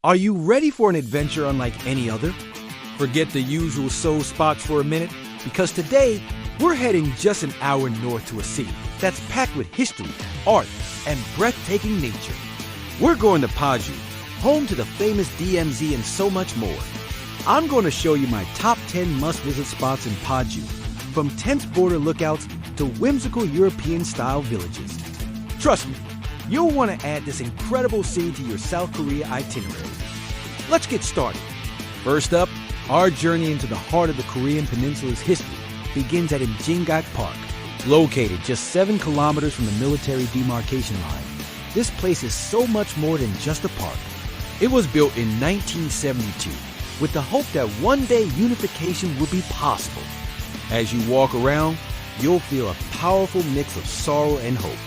Are you ready for an adventure unlike any other? Forget the usual Seoul spots for a minute, because today we're heading just an hour north to a city that's packed with history, art, and breathtaking nature. We're going to Paju, home to the famous DMZ and so much more. I'm going to show you my top 10 must-visit spots in Paju, from tense border lookouts to whimsical European-style villages. Trust me, you'll want to add this incredible city to your South Korea itinerary. Let's get started. First up, our journey into the heart of the Korean Peninsula's history begins at Imjingak Park. Located just 7 kilometers from the military demarcation line, this place is so much more than just a park. It was built in 1972 with the hope that one day unification would be possible. As you walk around, you'll feel a powerful mix of sorrow and hope.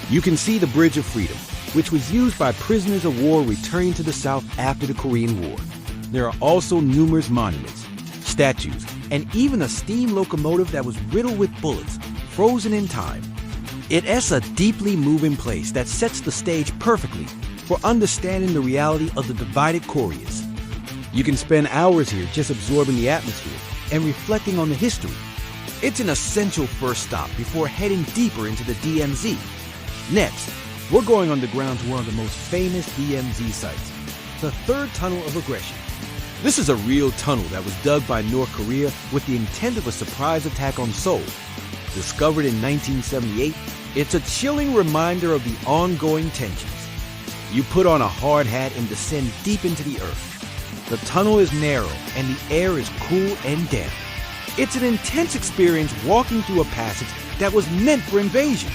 You can see the Bridge of Freedom, which was used by prisoners of war returning to the South after the Korean War. There are also numerous monuments, statues, and even a steam locomotive that was riddled with bullets, frozen in time. It's a deeply moving place that sets the stage perfectly for understanding the reality of the divided Koreas. You can spend hours here just absorbing the atmosphere and reflecting on the history. It's an essential first stop before heading deeper into the DMZ. Next, we're going underground to one of the most famous DMZ sites, the Third Tunnel of Aggression. This is a real tunnel that was dug by North Korea with the intent of a surprise attack on Seoul. Discovered in 1978, it's a chilling reminder of the ongoing tensions. You put on a hard hat and descend deep into the earth. The tunnel is narrow and the air is cool and damp. It's an intense experience walking through a passage that was meant for invasion.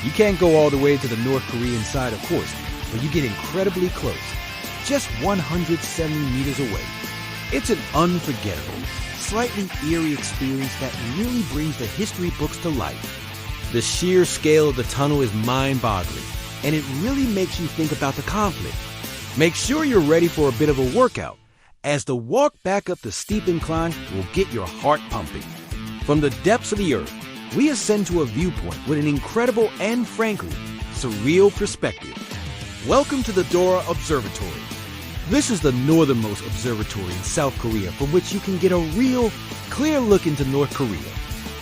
You can't go all the way to the North Korean side, of course, but you get incredibly close, just 170 meters away. It's an unforgettable, slightly eerie experience that really brings the history books to life. The sheer scale of the tunnel is mind-boggling, and it really makes you think about the conflict. Make sure you're ready for a bit of a workout, as the walk back up the steep incline will get your heart pumping. From the depths of the earth, we ascend to a viewpoint with an incredible and, frankly, surreal perspective. Welcome to the Dora Observatory. This is the northernmost observatory in South Korea from which you can get a real, clear look into North Korea.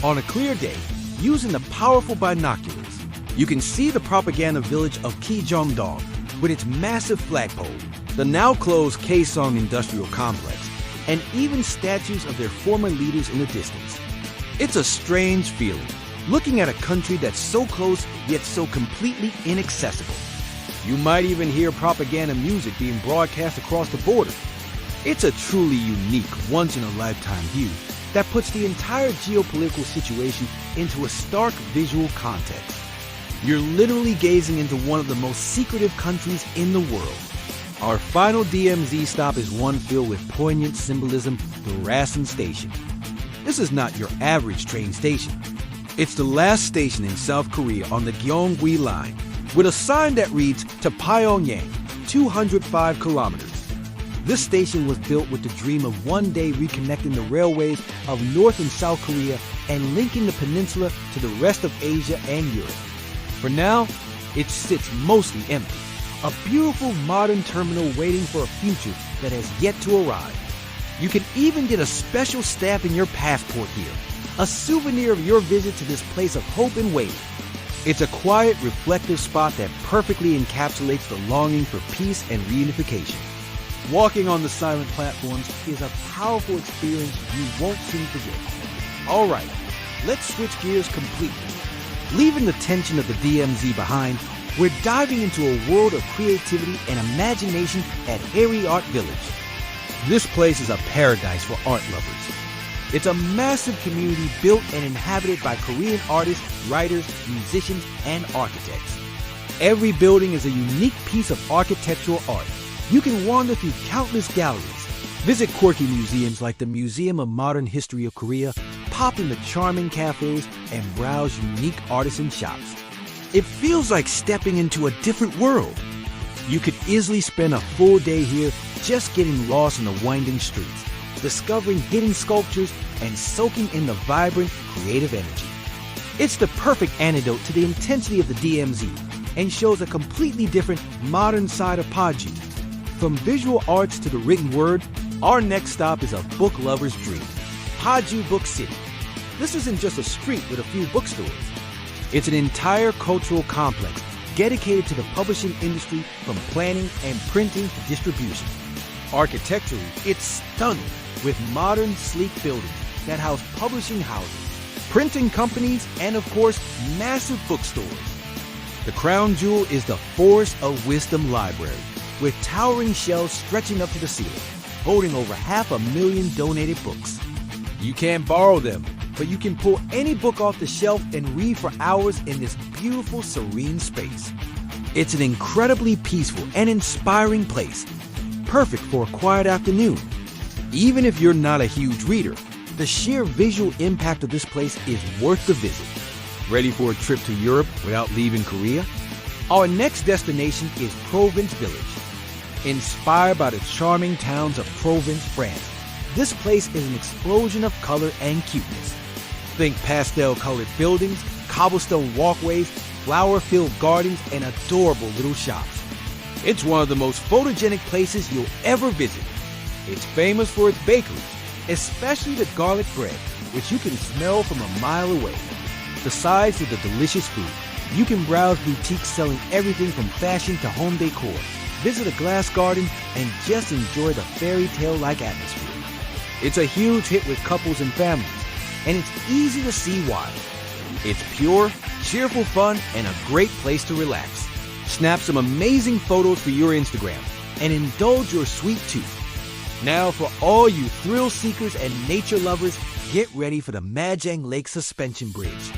On a clear day, using the powerful binoculars, you can see the propaganda village of Kijongdong with its massive flagpole, the now-closed Kaesong Industrial Complex, and even statues of their former leaders in the distance. It's a strange feeling, looking at a country that's so close yet so completely inaccessible. You might even hear propaganda music being broadcast across the border. It's a truly unique, once-in-a-lifetime view that puts the entire geopolitical situation into a stark visual context. You're literally gazing into one of the most secretive countries in the world. Our final DMZ stop is one filled with poignant symbolism, the Rasan Station. This is not your average train station. It's the last station in South Korea on the Gyeonggi Line, with a sign that reads to Pyongyang, 205 kilometers. This station was built with the dream of one day reconnecting the railways of North and South Korea and linking the peninsula to the rest of Asia and Europe. For now, it sits mostly empty, a beautiful modern terminal waiting for a future that has yet to arrive. You can even get a special stamp in your passport here, a souvenir of your visit to this place of hope and waiting. It's a quiet, reflective spot that perfectly encapsulates the longing for peace and reunification. Walking on the silent platforms is a powerful experience you won't soon forget. All right, let's switch gears completely. Leaving the tension of the DMZ behind, we're diving into a world of creativity and imagination at Heyri Art Village. This place is a paradise for art lovers. It's a massive community built and inhabited by Korean artists, writers, musicians, and architects. Every building is a unique piece of architectural art. You can wander through countless galleries, visit quirky museums like the Museum of Modern History of Korea, pop into charming cafes, and browse unique artisan shops. It feels like stepping into a different world. You could easily spend a full day here just getting lost in the winding streets, discovering hidden sculptures, and soaking in the vibrant, creative energy. It's the perfect antidote to the intensity of the DMZ and shows a completely different, modern side of Paju. From visual arts to the written word, our next stop is a book lover's dream, Paju Book City. This isn't just a street with a few bookstores. It's an entire cultural complex dedicated to the publishing industry, from planning and printing to distribution. Architecturally, it's stunning, with modern, sleek buildings that house publishing houses, printing companies, and of course, massive bookstores. The crown jewel is the Forest of Wisdom Library, with towering shelves stretching up to the ceiling, holding over 500,000 donated books. You can't borrow them, but you can pull any book off the shelf and read for hours in this beautiful, serene space. It's an incredibly peaceful and inspiring place, perfect for a quiet afternoon. Even if you're not a huge reader, the sheer visual impact of this place is worth the visit. Ready for a trip to Europe without leaving Korea? Our next destination is Provence Village. Inspired by the charming towns of Provence, France, this place is an explosion of color and cuteness. Think pastel-colored buildings, cobblestone walkways, flower-filled gardens, and adorable little shops. It's one of the most photogenic places you'll ever visit. It's famous for its bakeries, especially the garlic bread, which you can smell from a mile away. Besides the delicious food, you can browse boutiques selling everything from fashion to home decor, visit a glass garden, and just enjoy the fairy tale-like atmosphere. It's a huge hit with couples and families, and it's easy to see why. It's pure, cheerful fun, and a great place to relax. Snap some amazing photos for your Instagram and indulge your sweet tooth. Now, for all you thrill seekers and nature lovers, get ready for the Majang Lake Suspension Bridge.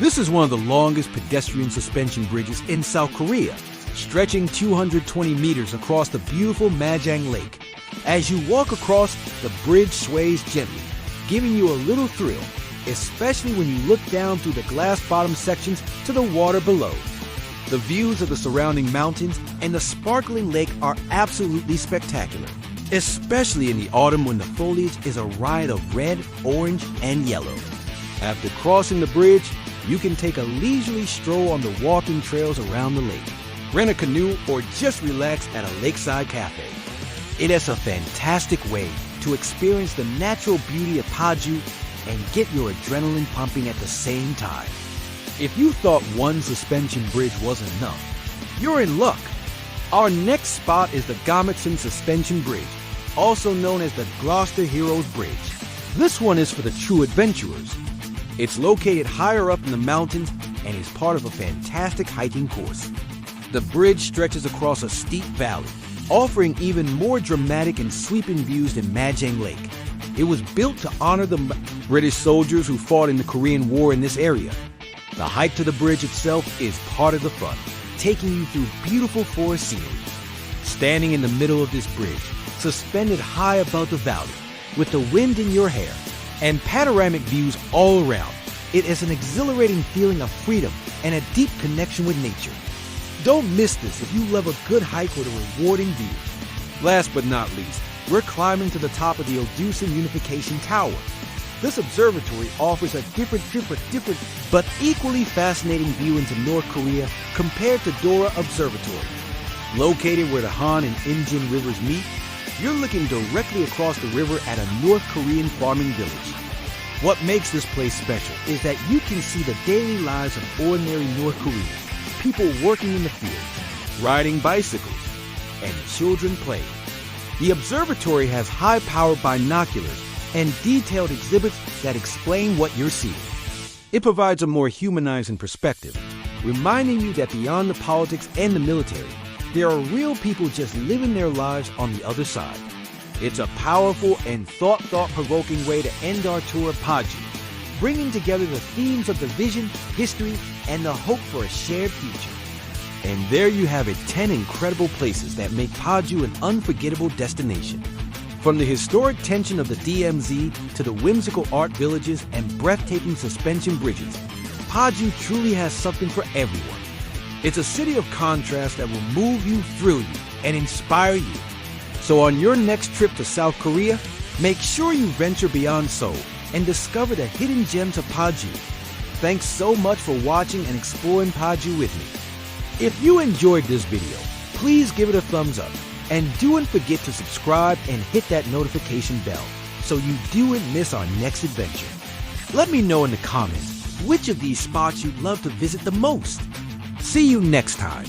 This is one of the longest pedestrian suspension bridges in South Korea, stretching 220 meters across the beautiful Majang Lake. As you walk across, the bridge sways gently, giving you a little thrill, especially when you look down through the glass-bottom sections to the water below. The views of the surrounding mountains and the sparkling lake are absolutely spectacular, especially in the autumn when the foliage is a riot of red, orange, and yellow. After crossing the bridge, you can take a leisurely stroll on the walking trails around the lake, rent a canoe, or just relax at a lakeside cafe. It is a fantastic way to experience the natural beauty of Paju and get your adrenaline pumping at the same time. If you thought one suspension bridge wasn't enough, you're in luck. Our next spot is the Gamaksan Suspension Bridge, also known as the Gloucester Heroes Bridge. This one is for the true adventurers. It's located higher up in the mountains and is part of a fantastic hiking course. The bridge stretches across a steep valley, offering even more dramatic and sweeping views than Majang Lake. It was built to honor the British soldiers who fought in the Korean War in this area. The hike to the bridge itself is part of the fun, taking you through beautiful forest scenery. Standing in the middle of this bridge, suspended high above the valley, with the wind in your hair and panoramic views all around, it is an exhilarating feeling of freedom and a deep connection with nature. Don't miss this if you love a good hike with a rewarding view. Last but not least, we're climbing to the top of the Odusan Unification Tower. This observatory offers a different but equally fascinating view into North Korea compared to Dora Observatory. Located where the Han and Imjingak rivers meet, you're looking directly across the river at a North Korean farming village. What makes this place special is that you can see the daily lives of ordinary North Koreans, people working in the fields, riding bicycles, and children playing. The observatory has high-powered binoculars and detailed exhibits that explain what you're seeing. It provides a more humanizing perspective, reminding you that beyond the politics and the military, there are real people just living their lives on the other side. It's a powerful and thought-provoking way to end our tour of Paju, bringing together the themes of the vision, history, and the hope for a shared future. And there you have it, 10 incredible places that make Paju an unforgettable destination. From the historic tension of the DMZ to the whimsical art villages and breathtaking suspension bridges, Paju truly has something for everyone. It's a city of contrast that will move you, thrill you, and inspire you. So on your next trip to South Korea, make sure you venture beyond Seoul and discover the hidden gems of Paju. Thanks so much for watching and exploring Paju with me. If you enjoyed this video, please give it a thumbs up And don't forget to subscribe and hit that notification bell so you don't miss our next adventure. Let me know in the comments which of these spots you'd love to visit the most. See you next time.